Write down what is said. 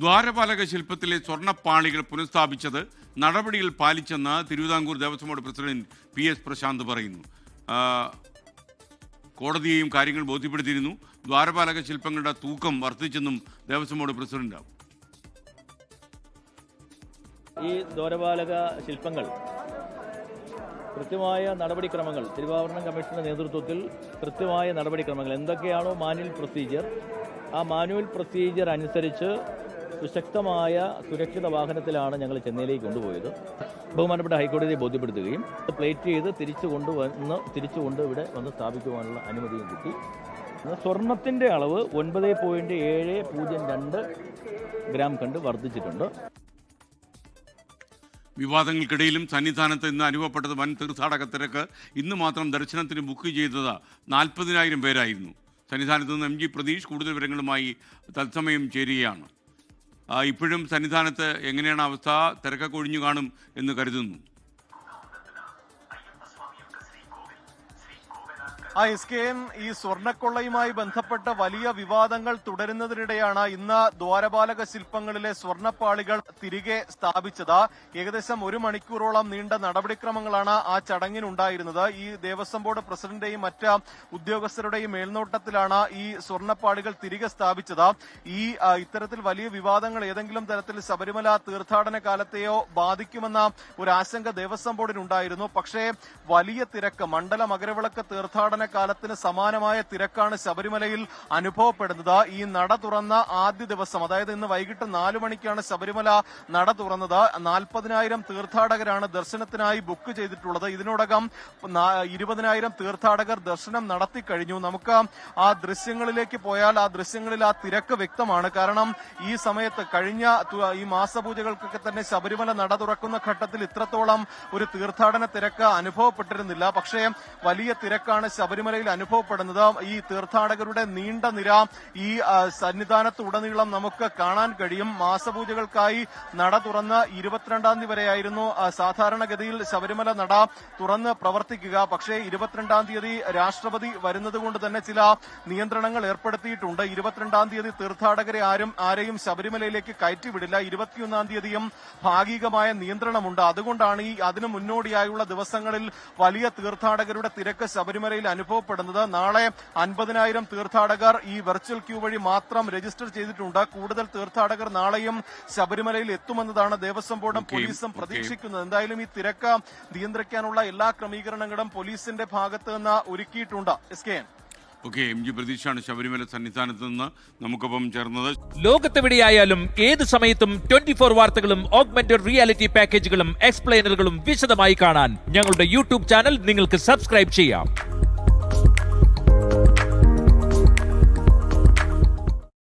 ദ്വാരപാലക ശില്പത്തിലെ സ്വർണ്ണപ്പാളികൾ പുനഃസ്ഥാപിച്ചത് നടപടികൾ പാലിച്ചെന്ന് Thiruvithamkoor Devaswom board president PS Prashanth പറയുന്നു. കോടതിയെയും കാര്യങ്ങൾ ബോധ്യപ്പെടുത്തിയിരുന്നു. ദ്വാരപാലക ശില്പങ്ങളുടെ തൂക്കം വർദ്ധിച്ചെന്നും ദേവസ്വം ബോർഡ് പ്രസിഡന്റ്. ഈ ദ്വാരപാലക ശില്പങ്ങൾ കൃത്യമായ നടപടിക്രമങ്ങൾ, തിരുവാഭരണം കമ്മീഷന്റെ നേതൃത്വത്തിൽ കൃത്യമായ നടപടിക്രമങ്ങൾ എന്തൊക്കെയാണോ മാനുവൽ പ്രൊസീജിയർ, ആ മാനുവൽ പ്രൊസീജിയർ അനുസരിച്ച് സുശക്തമായ സുരക്ഷിത വാഹനത്തിലാണ് ഞങ്ങൾ ചെന്നൈയിലേക്ക് കൊണ്ടുപോയത്. ബഹുമാനപ്പെട്ട ഹൈക്കോടതിയെ ബോധ്യപ്പെടുത്തുകയും പ്ലേറ്റ് ചെയ്ത് തിരിച്ചുകൊണ്ട് ഇവിടെ വന്ന് സ്ഥാപിക്കുവാനുള്ള അനുമതിയും കിട്ടി. സ്വർണത്തിൻ്റെ അളവ് 9.702 ഗ്രാം കണ്ട് വർദ്ധിച്ചിട്ടുണ്ട്. വിവാദങ്ങൾക്കിടയിലും സന്നിധാനത്ത് ഇന്ന് അനുഭവപ്പെട്ടത് വൻ തീർത്ഥാടക തിരക്ക്. ഇന്ന് മാത്രം ദർശനത്തിന് ബുക്ക് ചെയ്തത് 40,000 പേരായിരുന്നു. സന്നിധാനത്ത് നിന്ന് MG പ്രതീഷ് കൂടുതൽ വിവരങ്ങളുമായി തത്സമയം ചേരുകയാണ്. ഇപ്പോഴും സന്നിധാനത്ത് എങ്ങനെയാണ് അവസ്ഥ? തിരക്കൊക്കെ ഒഴിഞ്ഞു കാണും എന്ന് കരുതുന്നു. ഈ സ്വർണ്ണക്കൊള്ളയുമായി ബന്ധപ്പെട്ട വലിയ വിവാദങ്ങൾ തുടരുന്നതിനിടെയാണ് ഇന്ന് ദ്വാരപാലക ശില്പങ്ങളിലെ സ്വർണ്ണപ്പാളികൾ തിരികെ സ്ഥാപിച്ചത്. ഏകദേശം 1 മണിക്കൂറോളം നീണ്ട നടപടിക്രമങ്ങളാണ് ആ ചടങ്ങിനുണ്ടായിരുന്നത്. ഈ ദേവസ്വം ബോർഡ് പ്രസിഡന്റിന്റെയും മറ്റ് ഉദ്യോഗസ്ഥരുടെയും മേൽനോട്ടത്തിലാണ് ഈ സ്വർണ്ണപ്പാളികൾ തിരികെ സ്ഥാപിച്ചത്. ഇത്തരത്തിൽ വലിയ വിവാദങ്ങൾ ഏതെങ്കിലും തരത്തിൽ ശബരിമല തീർത്ഥാടന കാലത്തെയോ ബാധിക്കുമെന്ന ഒരു ആശങ്ക ദേവസ്വം ബോർഡിനുണ്ടായിരുന്നു. പക്ഷേ വലിയ തിരക്ക്, മണ്ഡല മകരവിളക്ക് തീർത്ഥാടന കാലത്തിന് സമാനമായ തിരക്കാണ് ശബരിമലയിൽ അനുഭവപ്പെടുന്നത്. ഈ നട തുറന്ന ആദ്യ ദിവസം, അതായത് ഇന്ന് വൈകിട്ട് 4 മണിക്കാണ് ശബരിമല നട തുറന്നത്. 40,000 തീർത്ഥാടകരാണ് ദർശനത്തിനായി ബുക്ക് ചെയ്തിട്ടുള്ളത്. ഇതിനോടകം 20,000 തീർത്ഥാടകർ ദർശനം നടത്തി കഴിഞ്ഞു. നമുക്ക് ആ ദൃശ്യങ്ങളിലേക്ക് പോയാൽ ആ ദൃശ്യങ്ങളിൽ ആ തിരക്ക് വ്യക്തമാണ്. കാരണം ഈ സമയത്ത് കഴിഞ്ഞ ഈ മാസപൂജകൾക്കൊക്കെ തന്നെ ശബരിമല നട തുറക്കുന്ന ഘട്ടത്തിൽ ഇത്രത്തോളം ഒരു തീർത്ഥാടന തിരക്ക് അനുഭവപ്പെട്ടിരുന്നില്ല. പക്ഷേ വലിയ തിരക്കാണ് ശബരിമലയിൽ അനുഭവപ്പെടുന്നത്. ഈ തീർത്ഥാടകരുടെ നീണ്ട നിര ഈ സന്നിധാനത്തുടനീളം നമുക്ക് കാണാൻ കഴിയും. മാസപൂജകൾക്കായി നട തുറന്ന് 22-ാം തീയതി വരെയായിരുന്നു സാധാരണഗതിയിൽ ശബരിമല നട തുറന്ന് പ്രവർത്തിക്കുക. പക്ഷേ 22-ാം തീയതി രാഷ്ട്രപതി വരുന്നത് കൊണ്ട് തന്നെ ചില നിയന്ത്രണങ്ങൾ ഏർപ്പെടുത്തിയിട്ടുണ്ട്. 22-ാം തീയതി തീർത്ഥാടകരെ ആരെയും ശബരിമലയിലേക്ക് കയറ്റിവിടില്ല. 21-ാം തീയതിയും ഭാഗികമായ നിയന്ത്രണമുണ്ട്. അതുകൊണ്ടാണ് അതിനു മുന്നോടിയായുള്ള ദിവസങ്ങളിൽ വലിയ തീർത്ഥാടകരുടെ തിരക്ക് ശബരിമലയിൽ അനുഭവപ്പെടുന്നത്. നാളെ 50,000 തീർത്ഥാടകർ ഈ വെർച്വൽ ക്യൂ വഴി മാത്രം രജിസ്റ്റർ ചെയ്തിട്ടുണ്ട്. കൂടുതൽ തീർത്ഥാടകർ നാളെയും ശബരിമലയിൽ എത്തുമെന്നതാണ് ദേവസ്വം ബോർഡും പോലീസും പ്രതീക്ഷിക്കുന്നത്. എന്തായാലും ഈ തിരക്ക് നിയന്ത്രിക്കാനുള്ള എല്ലാ ക്രമീകരണങ്ങളും പോലീസിന്റെ ഭാഗത്ത് നിന്ന് ഒരുക്കിയിട്ടുണ്ട്. MG പ്രതീക്ഷാണ് ശബരിമല സന്നിധാനത്ത് നിന്ന് നമുക്കൊപ്പം ചേർന്നത്. ലോകത്തെവിടെയായാലും ഏത് സമയത്തും 24 വാർത്തകളും ഓഗ്മെന്റഡ് റിയാലിറ്റി പാക്കേജുകളും എക്സ്പ്ലെയിനറുകളും വിശദമായി കാണാൻ ഞങ്ങളുടെ YouTube ചാനൽ നിങ്ങൾക്ക് സബ്സ്ക്രൈബ് ചെയ്യാം.